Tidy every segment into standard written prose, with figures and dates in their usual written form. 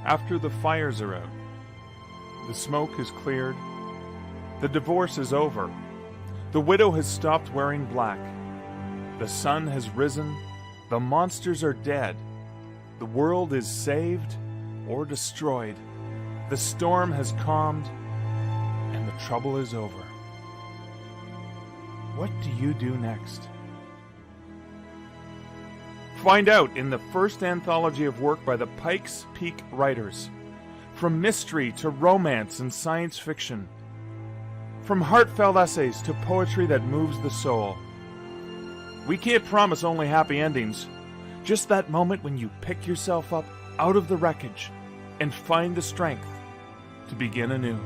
after the fires are out. The smoke is cleared. The divorce is over. The widow has stopped wearing black. The sun has risen. The monsters are dead. The world is saved or destroyed. The storm has calmed, and the trouble is over. What do you do next? Find out in the first anthology of work by the Pikes Peak Writers. From mystery to romance and science fiction. From heartfelt essays to poetry that moves the soul. We can't promise only happy endings. Just that moment when you pick yourself up out of the wreckage and find the strength to begin anew.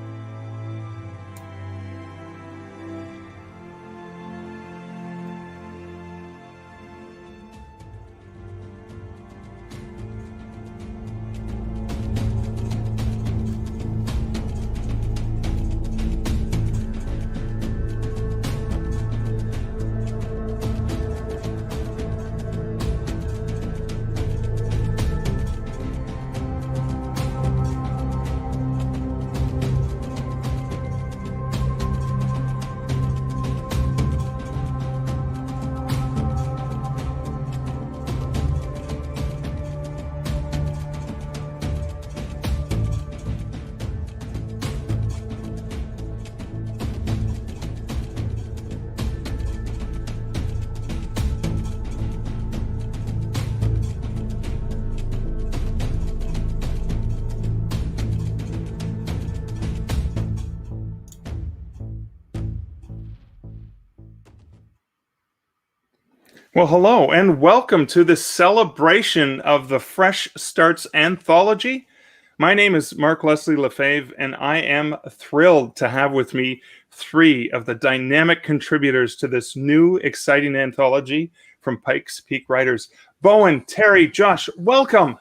Well, hello, and welcome to this celebration of the Fresh Starts Anthology. My name is Mark Leslie Lefebvre, and I am thrilled to have with me three of the dynamic contributors to this new, exciting anthology from Pikes Peak Writers. Bowen, Terry, Josh, welcome.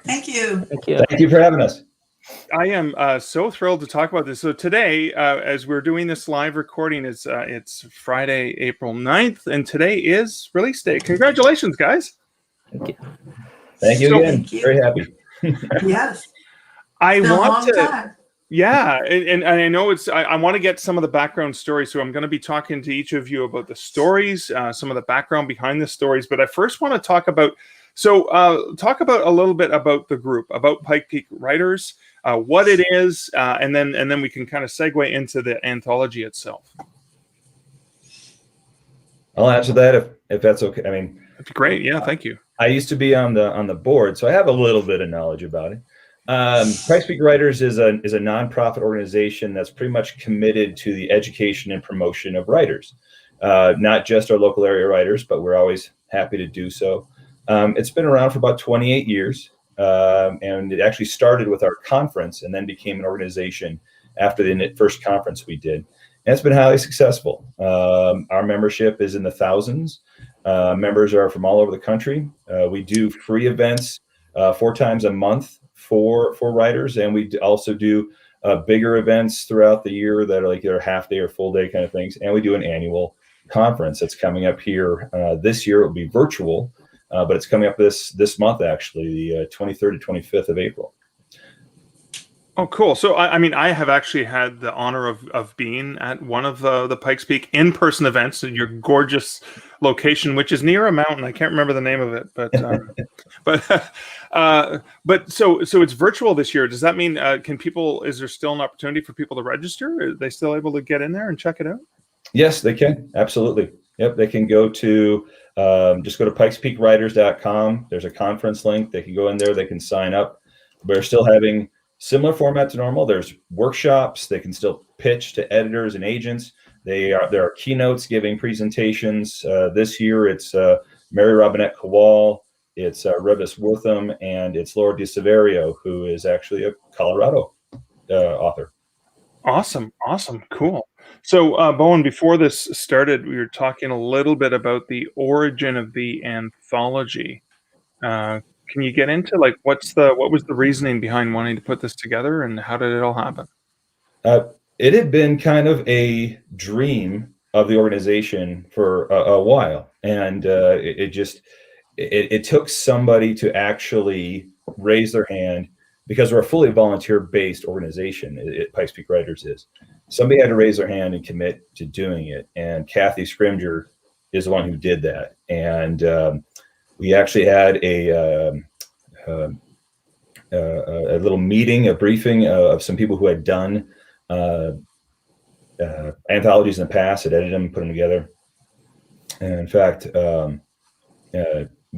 Thank you. Thank you. Thank you for having us. I am so thrilled to talk about this. So today, as we're doing this live recording, it's Friday, April 9th, and today is release day. Congratulations, guys. Thank you. Thank you again. Thank you. Very happy. Yes. I It's been a want long to, time. yeah, and I know I want to get some of the background stories, so I'm going to be talking to each of you about the stories, some of the background behind the stories, but I first want to talk about, talk about a little bit about the group, about Pikes Peak Writers, what it is, and then we can kind of segue into the anthology itself. I'll answer that if that's okay. I mean, That'd be great. Yeah, thank you. I used to be on the board, so I have a little bit of knowledge about it. Pikes Peak Writers is a nonprofit organization that's pretty much committed to the education and promotion of writers, not just our local area writers, but we're always happy to do so. It's been around for about 28 years. And it actually started with our conference and then became an organization after the first conference we did. And it's been highly successful. Our membership is in the thousands. Members are from all over the country. We do free events 4 times a month for writers. And we also do bigger events throughout the year that are like either half day or full day kind of things. And we do an annual conference that's coming up here. This year it will be virtual. But it's coming up this month, actually, the 23rd to 25th of April. Oh, cool. So, I mean, I have actually had the honor of being at one of the Pikes Peak in-person events at your gorgeous location, which is near a mountain. I can't remember the name of it, but so it's virtual this year. Does that mean is there still an opportunity for people to register? Are they still able to get in there and check it out? Yes, they can. Absolutely. Yep. They can go to just go to pikespeakwriters.com. There's a conference link. They can go in there. They can sign up. We're still having similar format to normal. There's workshops. They can still pitch to editors and agents. There are keynotes giving presentations. This year it's Mary Robinette Kowal, it's Revis Wortham, and it's Laura DeSeverio, who is actually a Colorado author. Awesome. Cool. So, Bowen, before this started, we were talking a little bit about the origin of the anthology. Can you get into what was the reasoning behind wanting to put this together, and how did it all happen? It had been kind of a dream of the organization for a while, and it took somebody to actually raise their hand because we're a fully volunteer-based organization. Pikes Peak Writers is. Somebody had to raise their hand and commit to doing it, and Kathy Scrimger is the one who did that. And we actually had a little meeting, a briefing of some people who had done anthologies in the past, had edited them, put them together. And in fact, one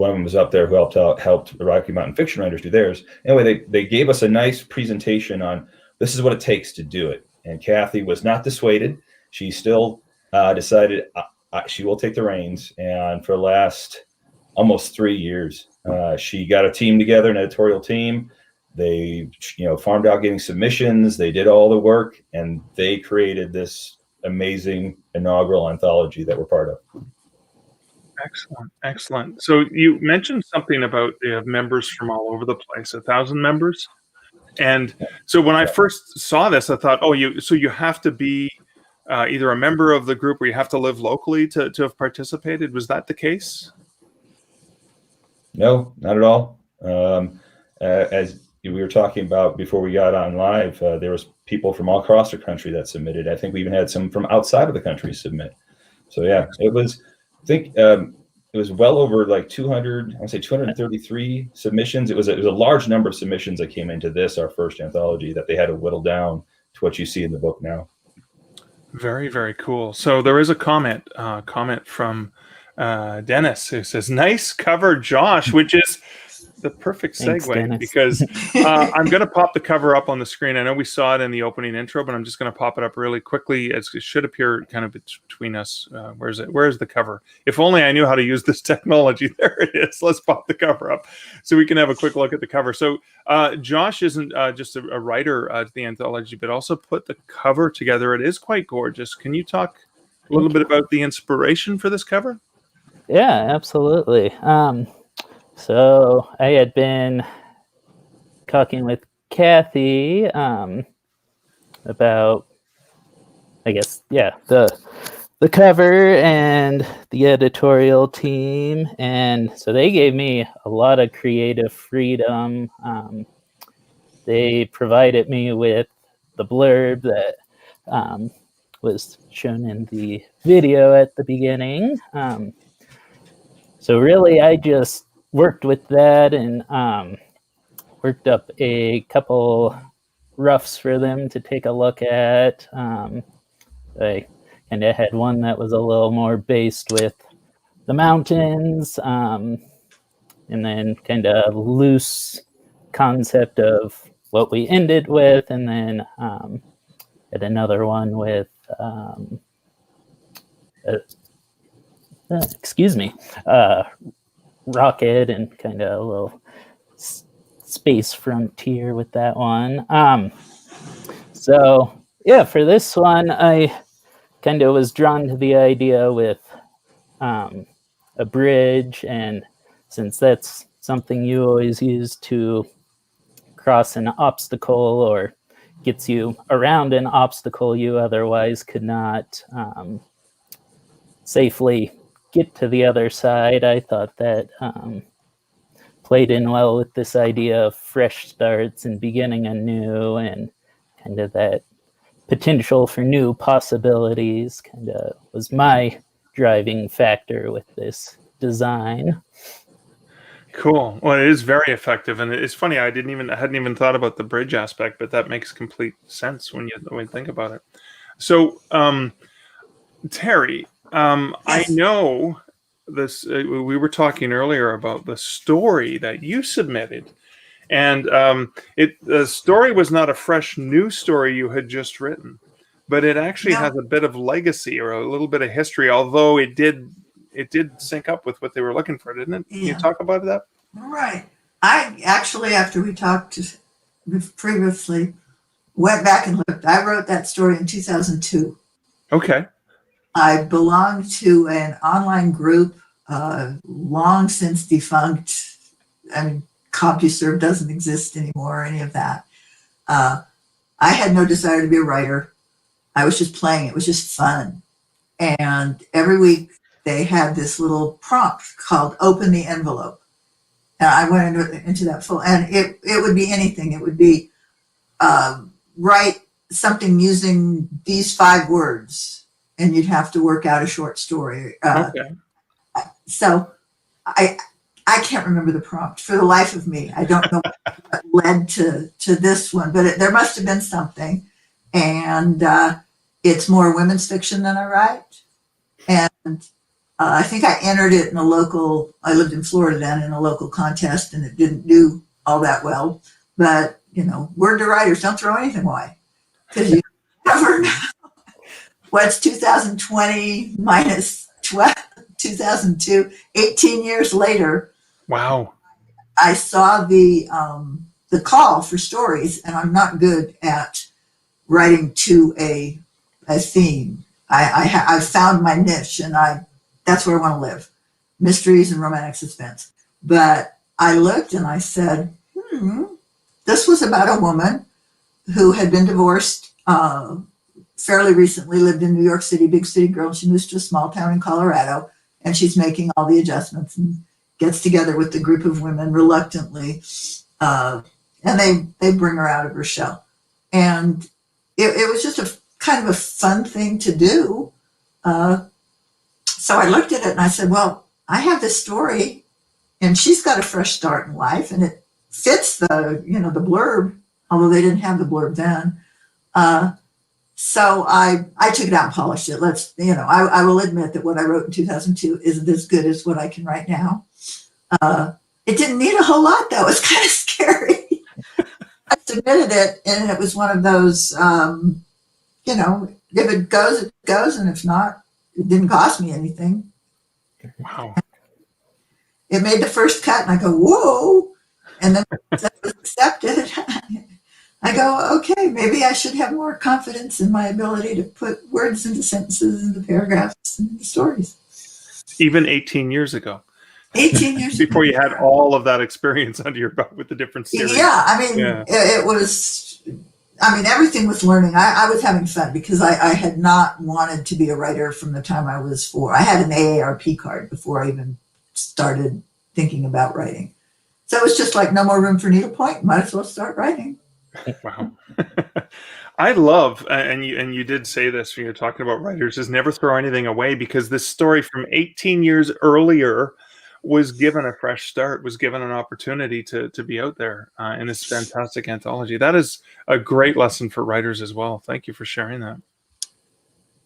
of them was up there who helped the Rocky Mountain Fiction Writers do theirs. Anyway, they gave us a nice presentation on this is what it takes to do it. And Kathy was not dissuaded. She still decided she will take the reins. And for the last almost 3 years, she got a team together, an editorial team. They, farmed out getting submissions. They did all the work, and they created this amazing inaugural anthology that we're part of. Excellent. So you mentioned something about they have members from all over the place, 1,000 members. And so when I first saw this, I thought, you have to be either a member of the group or you have to live locally to have participated. Was that the case? No, not at all. As we were talking about before we got on live, there was people from all across the country that submitted. I think we even had some from outside of the country submit. So yeah, it was, I think it was well over like 200, I want to say 233 submissions. It was a large number of submissions that came into this, our first anthology, that they had to whittle down to what you see in the book now. Very, very cool. So there is a comment from Dennis, who says, "Nice cover, Josh," which is the perfect segue. Thanks, because I'm going to pop the cover up on the screen. I know we saw it in the opening intro, but I'm just going to pop it up really quickly. It should appear kind of between us. Where's it? Where's the cover? If only I knew how to use this technology. There it is. Let's pop the cover up so we can have a quick look at the cover. So Josh isn't just a writer to the anthology, but also put the cover together. It is quite gorgeous. Can you talk a little bit about the inspiration for this cover? Yeah, absolutely. So I had been talking with Kathy about, I guess, the cover and the editorial team, and so they gave me a lot of creative freedom. They provided me with the blurb that was shown in the video at the beginning. So really, I just worked with that and worked up a couple roughs for them to take a look at. I kind of had one that was a little more based with the mountains, and then kind of loose concept of what we ended with, and then had another one with rocket and kind of a little space frontier with that one. So yeah, for this one, I kind of was drawn to the idea with a bridge, and since that's something you always use to cross an obstacle or gets you around an obstacle you otherwise could not safely get to the other side, I thought that played in well with this idea of fresh starts and beginning anew, and kind of that potential for new possibilities kind of was my driving factor with this design. Cool. Well, it is very effective, and it's funny. I hadn't even thought about the bridge aspect, but that makes complete sense when you think about it. So, Terry, I know this. We were talking earlier about the story that you submitted, and the story was not a fresh new story you had just written, but it actually has a bit of legacy or a little bit of history. Although it did sync up with what they were looking for, didn't it? Can you talk about that? Right. I actually, after we talked previously, went back and looked. I wrote that story in 2002. Okay. I belonged to an online group, long since defunct. I mean, CompuServe doesn't exist anymore, or any of that. I had no desire to be a writer. I was just playing. It was just fun. And every week they had this little prompt called "Open the Envelope." And I went into that full, and it would be anything. It would be write something using these 5 words, and you'd have to work out a short story. Okay. So I can't remember the prompt for the life of me. I don't know what led to this one, but there must have been something. And it's more women's fiction than I write. And I think I entered it in a local, I lived in Florida then, in a local contest, and it didn't do all that well. But, you know, word to writers, don't throw anything away, because you never know. What's 2020 minus 2002, 18 years later. Wow. I saw the call for stories, and I'm not good at writing to a theme. I found my niche, and that's where I want to live, mysteries and romantic suspense. But I looked and I said, this was about a woman who had been divorced fairly recently, lived in New York City, big city girl. She moves to a small town in Colorado, and she's making all the adjustments and gets together with the group of women reluctantly, and they bring her out of her shell. And it was just a kind of a fun thing to do. So I looked at it and I said, well, I have this story, and she's got a fresh start in life, and it fits the blurb, although they didn't have the blurb then. So I took it out and polished it. I will admit that what I wrote in 2002 isn't as good as what I can write now. It didn't need a whole lot, though. It's kind of scary. I submitted it, and it was one of those, if it goes, it goes, and if not, it didn't cost me anything. Wow. It made the first cut, and I go, whoa, and then it was accepted. I go, okay, maybe I should have more confidence in my ability to put words into sentences, into paragraphs, and into stories. Even 18 years ago. 18 years before you had all of that experience under your belt with the different series. Yeah, I mean, It was, everything was learning. I was having fun because I had not wanted to be a writer from the time I was 4. I had an AARP card before I even started thinking about writing. So it was just like, no more room for needlepoint. Might as well start writing. Wow. I love, and you did say this when you're talking about writers, is never throw anything away, because this story from 18 years earlier was given a fresh start, was given an opportunity to be out there in this fantastic anthology. That is a great lesson for writers as well. Thank you for sharing that.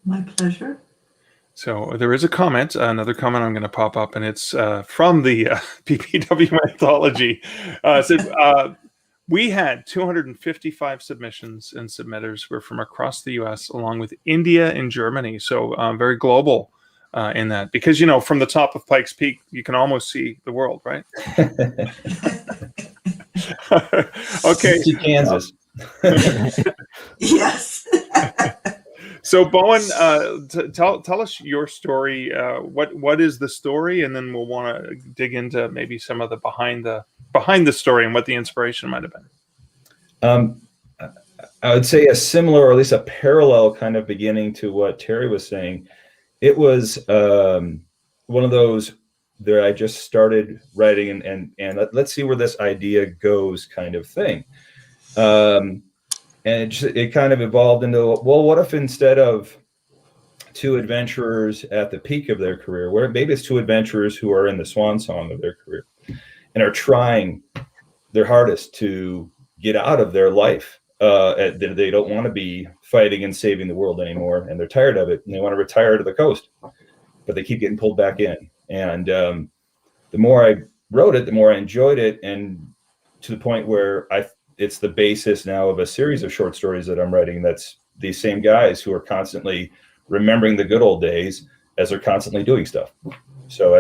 My pleasure. So there is a comment, another comment I'm going to pop up, and it's from the PPW anthology. It said, we had 255 submissions, and submitters were from across the U.S., along with India and Germany. So very global in that, because, from the top of Pikes Peak, you can almost see the world, right? Okay. Kansas. Yes. So Bowen, tell us your story. What is the story, and then we'll want to dig into maybe some of the behind the story and what the inspiration might have been. I would say a similar, or at least a parallel kind of beginning to what Terry was saying. It was one of those that I just started writing and let's see where this idea goes kind of thing. And it kind of evolved into, well, what if instead of 2 adventurers at the peak of their career, where maybe it's 2 adventurers who are in the swan song of their career and are trying their hardest to get out of their life. They don't want to be fighting and saving the world anymore, and they're tired of it, and they want to retire to the coast, but they keep getting pulled back in. And the more I wrote it, the more I enjoyed it, and to the point where it's the basis now of a series of short stories that I'm writing. That's these same guys who are constantly remembering the good old days as they're constantly doing stuff. So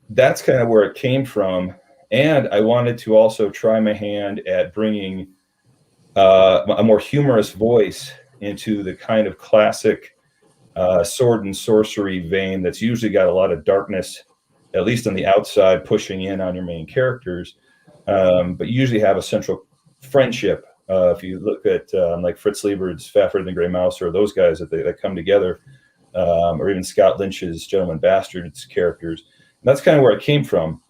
that's kind of where it came from. And I wanted to also try my hand at bringing a more humorous voice into the kind of classic sword and sorcery vein that's usually got a lot of darkness, at least on the outside, pushing in on your main characters, but you usually have a central friendship. If you look at like Fritz Lieber's Fafhrd and the Grey Mouse, or those guys that come together, or even Scott Lynch's Gentleman Bastards characters, and that's kind of where it came from.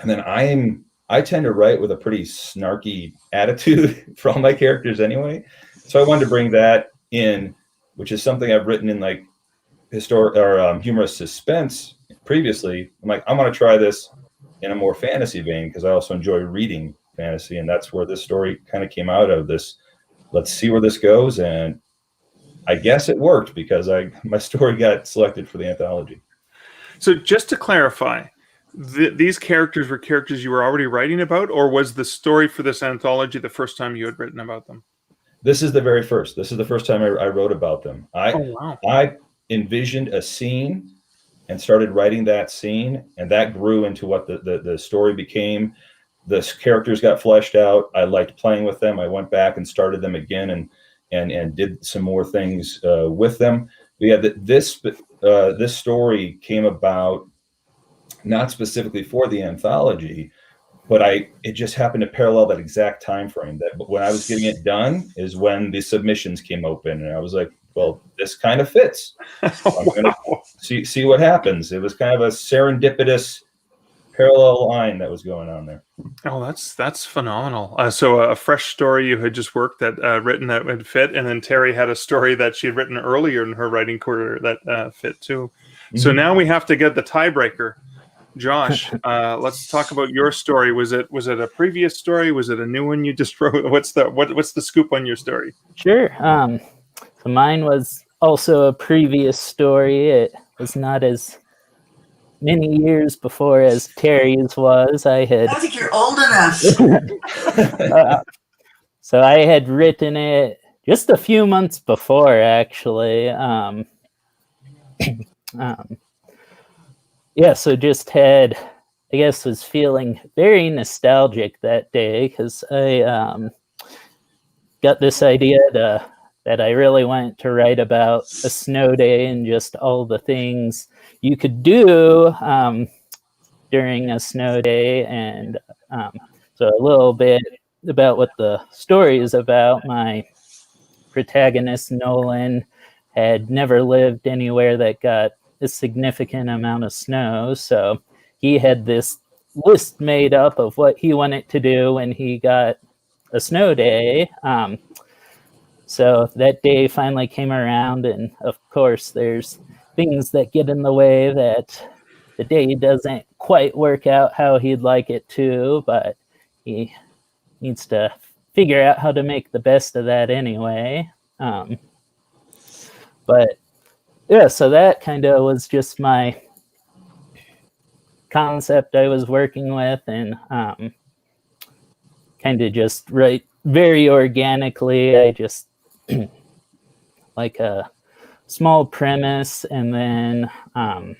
And then I tend to write with a pretty snarky attitude for all my characters anyway. So I wanted to bring that in, which is something I've written in like historic or humorous suspense previously. I'm like, I want to try this in a more fantasy vein because I also enjoy reading fantasy, and that's where this story kind of came out of. This, let's see where this goes, and I guess it worked because my story got selected for the anthology. So just to clarify, these characters were characters you were already writing about, or was the story for this anthology the first time you had written about them? This is the very first. This is the first time I wrote about them. I envisioned a scene and started writing that scene, and that grew into what the story became. The characters got fleshed out. I liked playing with them. I went back and started them again and did some more things with them. But yeah, this story came about not specifically for the anthology, but it just happened to parallel that exact time frame. That when I was getting it done is when the submissions came open, and I was like, well, this kind of fits. I'm gonna see what happens. It was kind of a serendipitous parallel line that was going on there. Oh, that's phenomenal. So a fresh story you had just written that would fit, and then Terry had a story that she had written earlier in her writing career that fit too. Mm-hmm. So now we have to get the tiebreaker. Josh, let's talk about your story. Was it a previous story? Was it a new one you just wrote? What's the scoop on your story? Sure. So mine was also a previous story. It was not as many years before as Terry's was. I don't think you're old enough. So I had written it just a few months before, actually. Yeah, so just was feeling very nostalgic that day because I got this idea that I really wanted to write about a snow day and just all the things you could do during a snow day. And so a little bit about what the story is about. My protagonist, Nolan, had never lived anywhere that got a significant amount of snow. So he had this list made up of what he wanted to do when he got a snow day. So that day finally came around, and of course there's things that get in the way that the day doesn't quite work out how he'd like it to, but he needs to figure out how to make the best of that anyway. But yeah, so that kind of was just my concept I was working with, and kind of just write very organically. I just like a small premise, and then I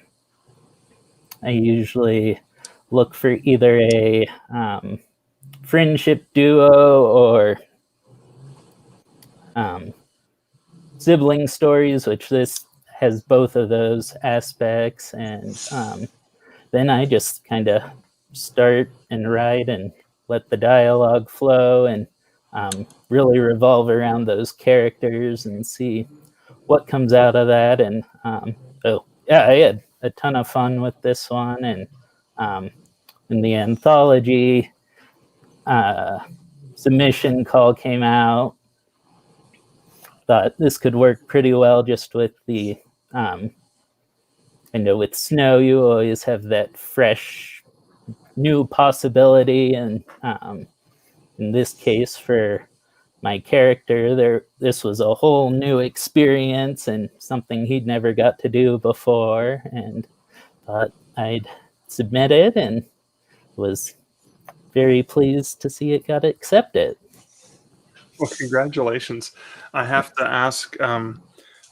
usually look for either a friendship duo or sibling stories, which this has both of those aspects. And then I just kind of start and write and let the dialogue flow and really revolve around those characters and see what comes out of that. And I had a ton of fun with this one. And in the anthology, submission call came out. Thought this could work pretty well just with the with snow, you always have that fresh new possibility, and in this case for my character, this was a whole new experience and something he'd never got to do before, and thought I'd submit it, and was very pleased to see it got accepted. Well, congratulations. I have to ask,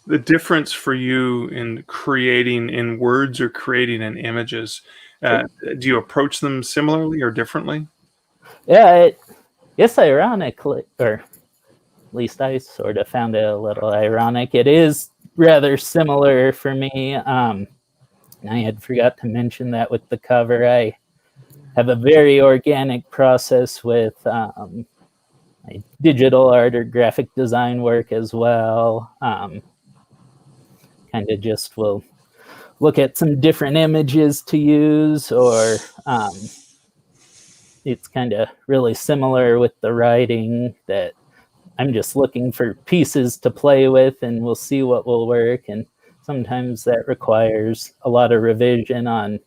the difference for you in creating in words or creating in images, do you approach them similarly or differently? Yeah, it's ironically, or at least I sort of found it a little ironic. It is rather similar for me. I had forgot to mention that with the cover. I have a very organic process with my digital art or graphic design work as well. Kind of just will look at some different images to use, or it's kind of really similar with the writing, that I'm just looking for pieces to play with, and we'll see what will work. And sometimes that requires a lot of revision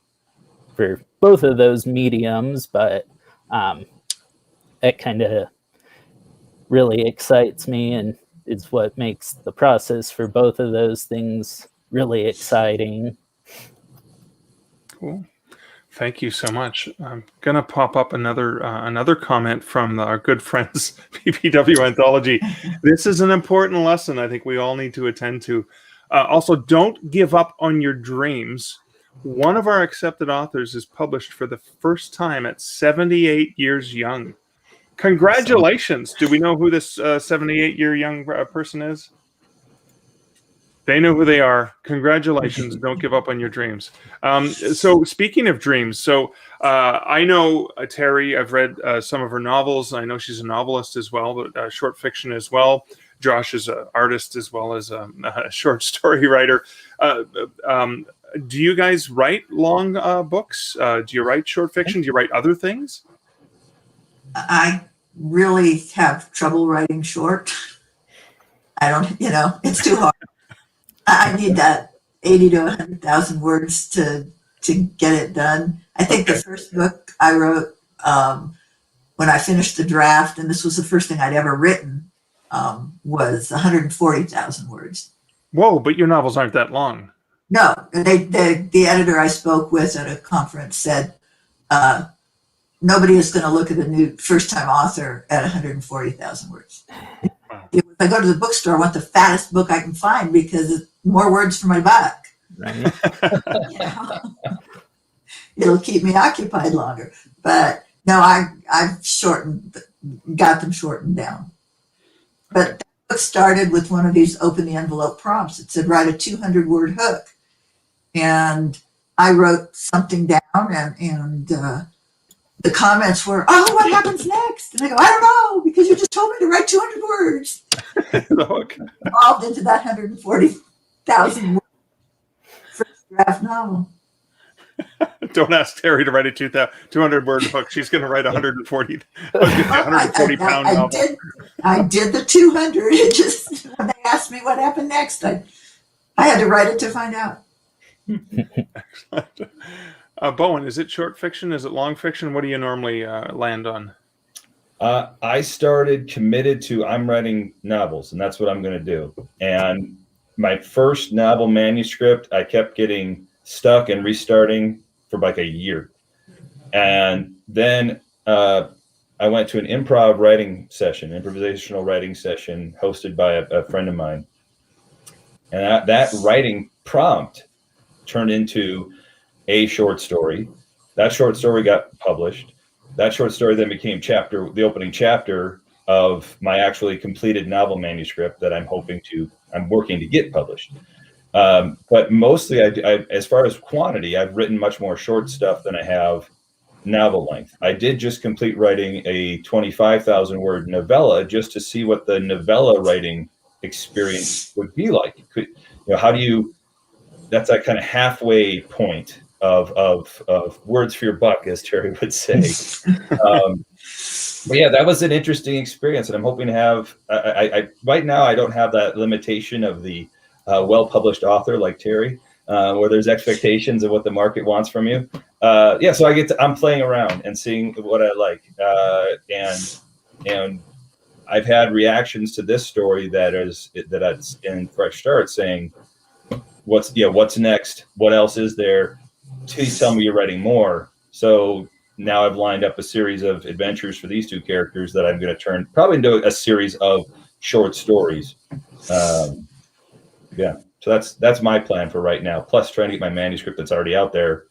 for both of those mediums, but it kind of really excites me and is what makes the process for both of those things really exciting. Cool. Thank you so much. I'm going to pop up another comment from our good friends, PPW Anthology. This is an important lesson I think we all need to attend to. Also, don't give up on your dreams. One of our accepted authors is published for the first time at 78 years young. Congratulations. Do we know who this 78-year young person is? They know who they are. Congratulations. Don't give up on your dreams. So speaking of dreams, I know Terry, I've read some of her novels. I know she's a novelist as well, but short fiction as well. Josh is an artist as well as a short story writer. Do you guys write long books? Do you write short fiction? Do you write other things? I really have trouble writing short. I don't, it's too hard. I need that 80 to 100,000 words to get it done. I think the first book I wrote when I finished the draft, and this was the first thing I'd ever written, was 140,000 words. Whoa, but your novels aren't that long. No, the editor I spoke with at a conference said, nobody is going to look at a new first-time author at 140,000 words. Wow. If I go to the bookstore, I want the fattest book I can find because it's more words for my buck. Right. It'll keep me occupied longer. But no, I've got them shortened down. But the book started with one of these open the envelope prompts. It said, write a 200-word hook. And I wrote something down, and the comments were, oh, what happens next? And I go, I don't know, because you just told me to write 200 words. The hook. Evolved into that 140,000 word first draft novel. Don't ask Terry to write a 200-word hook. She's going to write 140 pound novel. I did the 200. It just, when they asked me what happened next, I had to write it to find out. Excellent. Bowen, is it short fiction? Is it long fiction? What do you normally land on? I started committed to I'm writing novels, and that's what I'm going to do. And my first novel manuscript, I kept getting stuck and restarting for like a year. And then I went to an improvisational writing session hosted by a friend of mine. And that writing prompt turned into a short story. That short story got published. That short story then became the opening chapter of my actually completed novel manuscript that I'm working to get published. But mostly, I, as far as quantity, I've written much more short stuff than I have novel length. I did just complete writing a 25,000 word novella just to see what the novella writing experience would be like. That's that kind of halfway point of words for your buck, as Terry would say. But yeah, that was an interesting experience, and I'm hoping to have. I right now I don't have that limitation of the well-published author like Terry, where there's expectations of what the market wants from you. So I'm playing around and seeing what I like, and I've had reactions to this story that's in Fresh Start saying, what's next? What else is there? Please tell me you're writing more. So now I've lined up a series of adventures for these two characters that I'm going to turn probably into a series of short stories. So that's my plan for right now. Plus trying to get my manuscript that's already out there.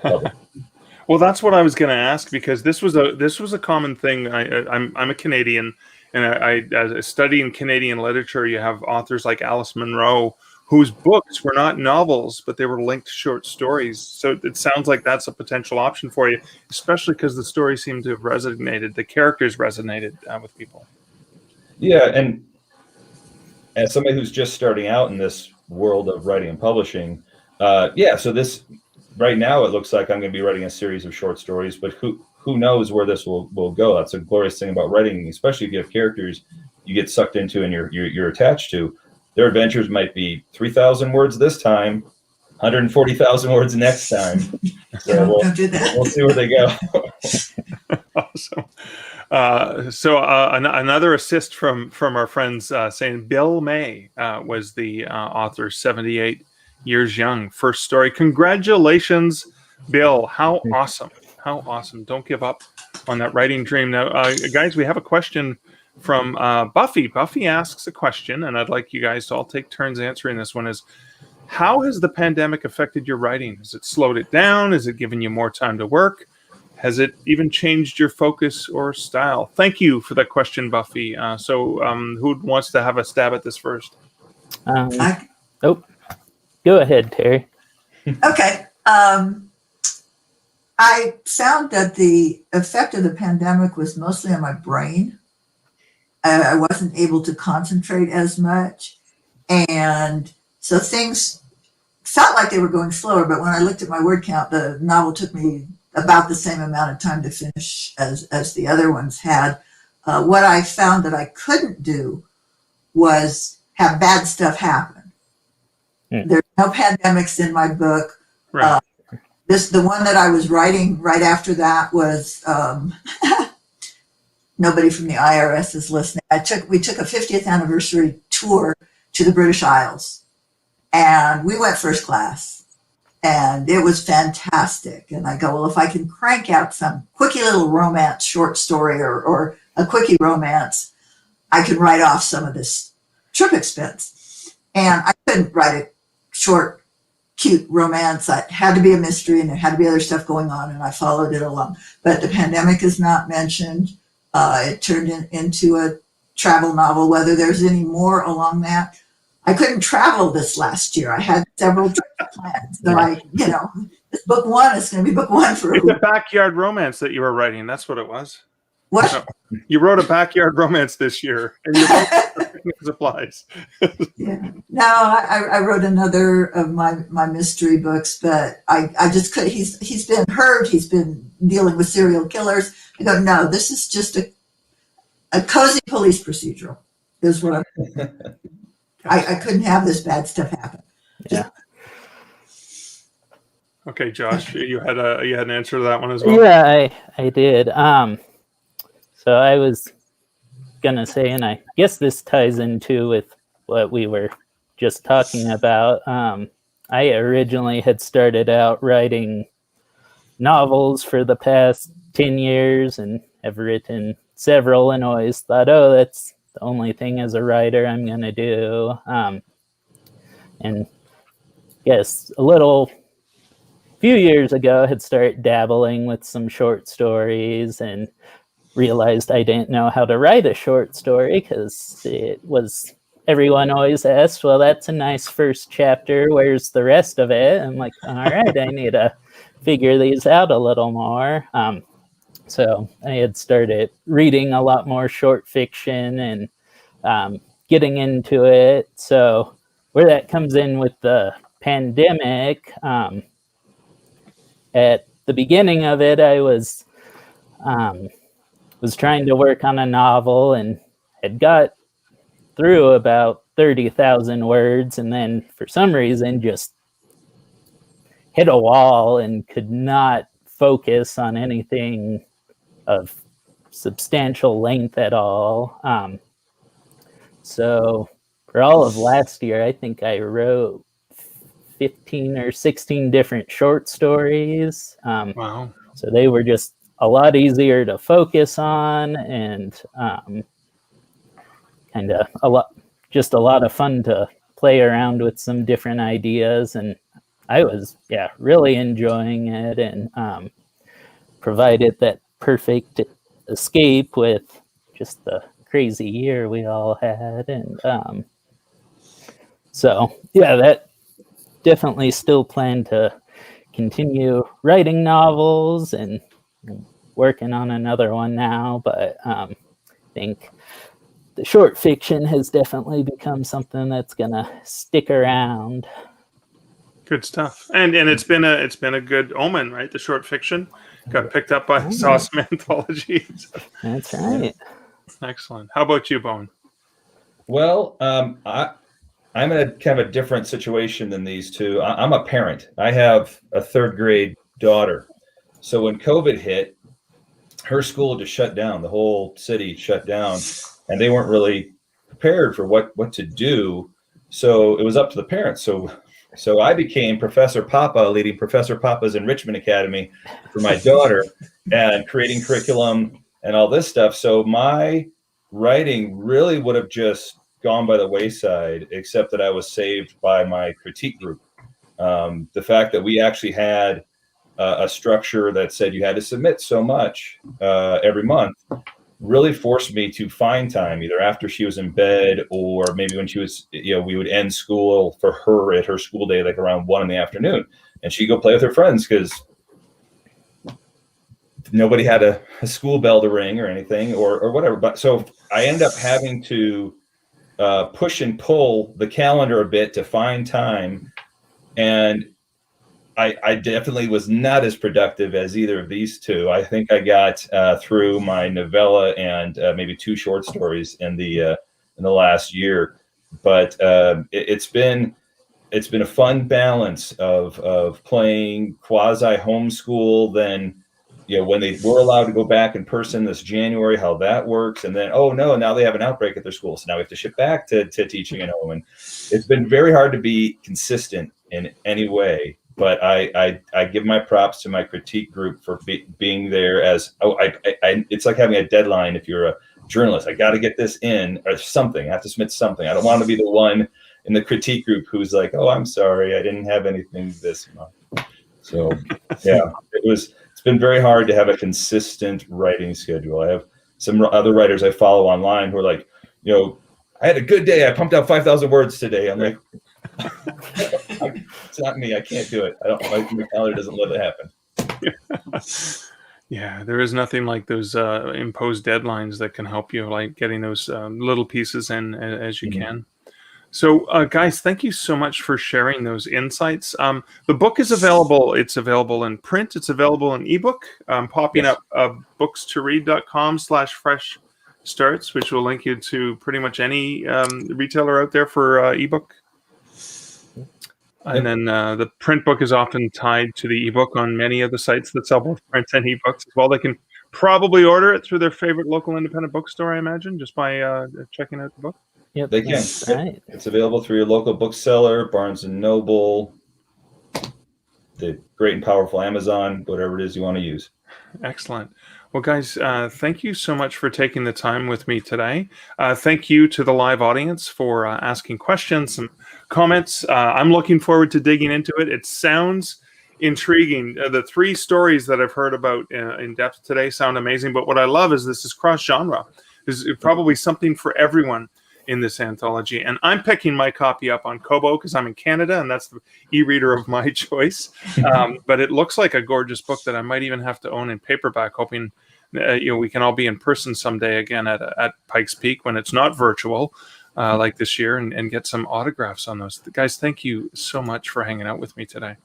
Well, that's what I was going to ask, because this was a common thing. I'm a Canadian, and I study in Canadian literature. You have authors like Alice Munro, whose books were not novels, but they were linked short stories. So it sounds like that's a potential option for you, especially because the story seemed to have resonated. The characters resonated with people. Yeah, and as somebody who's just starting out in this world of writing and publishing, so this right now it looks like I'm going to be writing a series of short stories. But who who knows where this will go. That's a glorious thing about writing, especially if you have characters you get sucked into and you're attached to. Their adventures might be 3,000 words this time, 140,000 words next time. So Don't do that. we'll see where they go. Awesome. Another assist from our friends saying Bill May was the author, 78 years young, first story. Congratulations, Bill. How awesome. How awesome. Don't give up on that writing dream. Now, guys, we have a question from Buffy. Buffy asks a question, and I'd like you guys to all take turns answering this one. Is how has the pandemic affected your writing? Has it slowed it down? Has it given you more time to work? Has it even changed your focus or style? Thank you for that question, Buffy. Who wants to have a stab at this first? Go ahead, Terry. Okay. I found that the effect of the pandemic was mostly on my brain. I wasn't able to concentrate as much. And so things felt like they were going slower, but when I looked at my word count, the novel took me about the same amount of time to finish as the other ones had. What I found that I couldn't do was have bad stuff happen. There's no pandemics in my book. Right. The one that I was writing right after that was nobody from the IRS is listening. We took a 50th anniversary tour to the British Isles, and we went first class, and it was fantastic. And I go, well, if I can crank out some quickie little romance short story or a quickie romance, I can write off some of this trip expense. And I couldn't write a short, cute romance. It had to be a mystery, and there had to be other stuff going on, and I followed it along. But the pandemic is not mentioned. It turned into a travel novel. Whether there's any more along that, I couldn't travel this last year. I had several trips planned. So this book one is going to be book one for It's a backyard romance that you were writing. That's what it was. what? No, you wrote a backyard romance this year, and you wrote supplies. Yeah. No, I wrote another of my mystery books, but I just couldn't. He's been hurt. He's been dealing with serial killers. I go, no, this is just a cozy police procedural. Is what I couldn't have this bad stuff happen. Yeah. Okay, Josh, you had an answer to that one as well. Yeah, I did. So I was gonna say, and I guess this ties into with what we were just talking about. I originally had started out writing novels for the past 10 years and have written several, and always thought, oh, that's the only thing as a writer I'm gonna do. And yes, few years ago, I had started dabbling with some short stories and realized I didn't know how to write a short story, because everyone always asks, well, that's a nice first chapter, where's the rest of it? I'm like, all right, I need to figure these out a little more. So I had started reading a lot more short fiction and getting into it. So where that comes in with the pandemic, at the beginning of it, I was trying to work on a novel and had got through about 30,000 words, and then for some reason just hit a wall and could not focus on anything of substantial length at all. So for all of last year, I think I wrote 15 or 16 different short stories. Wow. So they were just a lot easier to focus on, and kind of a lot of fun to play around with some different ideas. And I was, really enjoying it, and provided that perfect escape with just the crazy year we all had. And that definitely still plan to continue writing novels and working on another one now, but I think the short fiction has definitely become something that's gonna stick around. Good stuff. And it's been a good omen, right? The short fiction. got picked up by Awesome Anthology. That's right. Excellent. How about you, Bowen? Well, I'm in a kind of a different situation than these two. I'm a parent. I have a third grade daughter. So when COVID hit, her school just shut down. The whole city shut down, and they weren't really prepared for what to do. So it was up to the parents. So I became Professor Papa, leading Professor Papa's Enrichment Academy for my daughter and creating curriculum and all this stuff. So my writing really would have just gone by the wayside, except that I was saved by my critique group. The fact that we actually had a structure that said you had to submit so much every month really forced me to find time, either after she was in bed or maybe when she was, we would end school for her at her school day, like around 1 p.m. And she'd go play with her friends because nobody had a school bell to ring or anything or whatever. But so I ended up having to push and pull the calendar a bit to find time. And I definitely was not as productive as either of these two. I think I got through my novella and maybe 2 short stories in the last year. But it's been a fun balance of playing quasi homeschool. Then when they were allowed to go back in person this January, how that works, and then now they have an outbreak at their school, so now we have to shift back to teaching at home. And it's been very hard to be consistent in any way. But I give my props to my critique group for being there as, it's like having a deadline if you're a journalist. I got to get this in or something. I have to submit something. I don't want to be the one in the critique group who's like, oh, I'm sorry, I didn't have anything this month. So, yeah, it's been very hard to have a consistent writing schedule. I have some other writers I follow online who are like, I had a good day. I pumped out 5,000 words today. I'm like, it's not me. I can't do it. My calendar doesn't let it happen. Yeah, there is nothing like those imposed deadlines that can help you, like getting those little pieces in as you can. So, guys, thank you so much for sharing those insights. The book is available. It's available in print. It's available in ebook. Popping up bookstoread.com/fresh starts, which will link you to pretty much any retailer out there for ebook. And then the print book is often tied to the ebook on many of the sites that sell both print and ebooks as well. They can probably order it through their favorite local independent bookstore, I imagine, just by checking out the book. Yep, they can. Right. It's available through your local bookseller, Barnes and Noble, the great and powerful Amazon, whatever it is you want to use. Excellent. Well, guys, thank you so much for taking the time with me today. Thank you to the live audience for asking questions and comments. I'm looking forward to digging into it. It sounds intriguing. The 3 stories that I've heard about in depth today sound amazing. But what I love is this is cross-genre. There's probably something for everyone in this anthology. And I'm picking my copy up on Kobo because I'm in Canada and that's the e-reader of my choice. But it looks like a gorgeous book that I might even have to own in paperback, hoping we can all be in person someday again at Pikes Peak when it's not virtual like this year and get some autographs on those. Guys, thank you so much for hanging out with me today.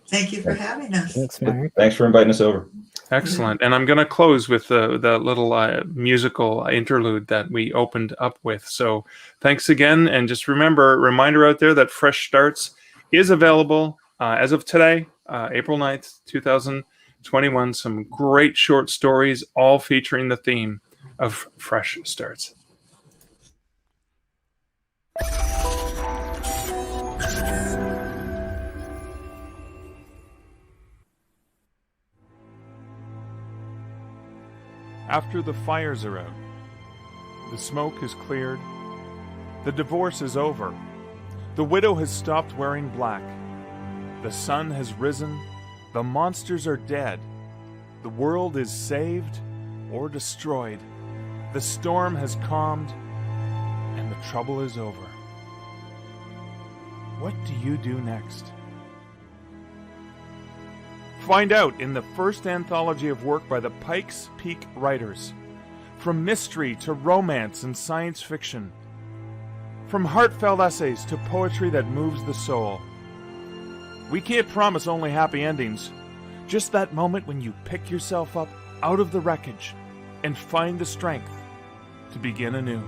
Thank you for having us. Thanks, Mark. Thanks for inviting us over. Excellent. And I'm going to close with the little musical interlude that we opened up with. So thanks again. And just reminder out there that Fresh Starts is available as of today, April 9th, 2021. Some great short stories, all featuring the theme of Fresh Starts. After the fires are out, the smoke is cleared, the divorce is over, the widow has stopped wearing black, the sun has risen, the monsters are dead, the world is saved or destroyed, the storm has calmed, and the trouble is over. What do you do next? Find out in the first anthology of work by the Pikes Peak Writers. From mystery to romance and science fiction. From heartfelt essays to poetry that moves the soul. We can't promise only happy endings, Just that moment when you pick yourself up out of the wreckage and find the strength to begin anew.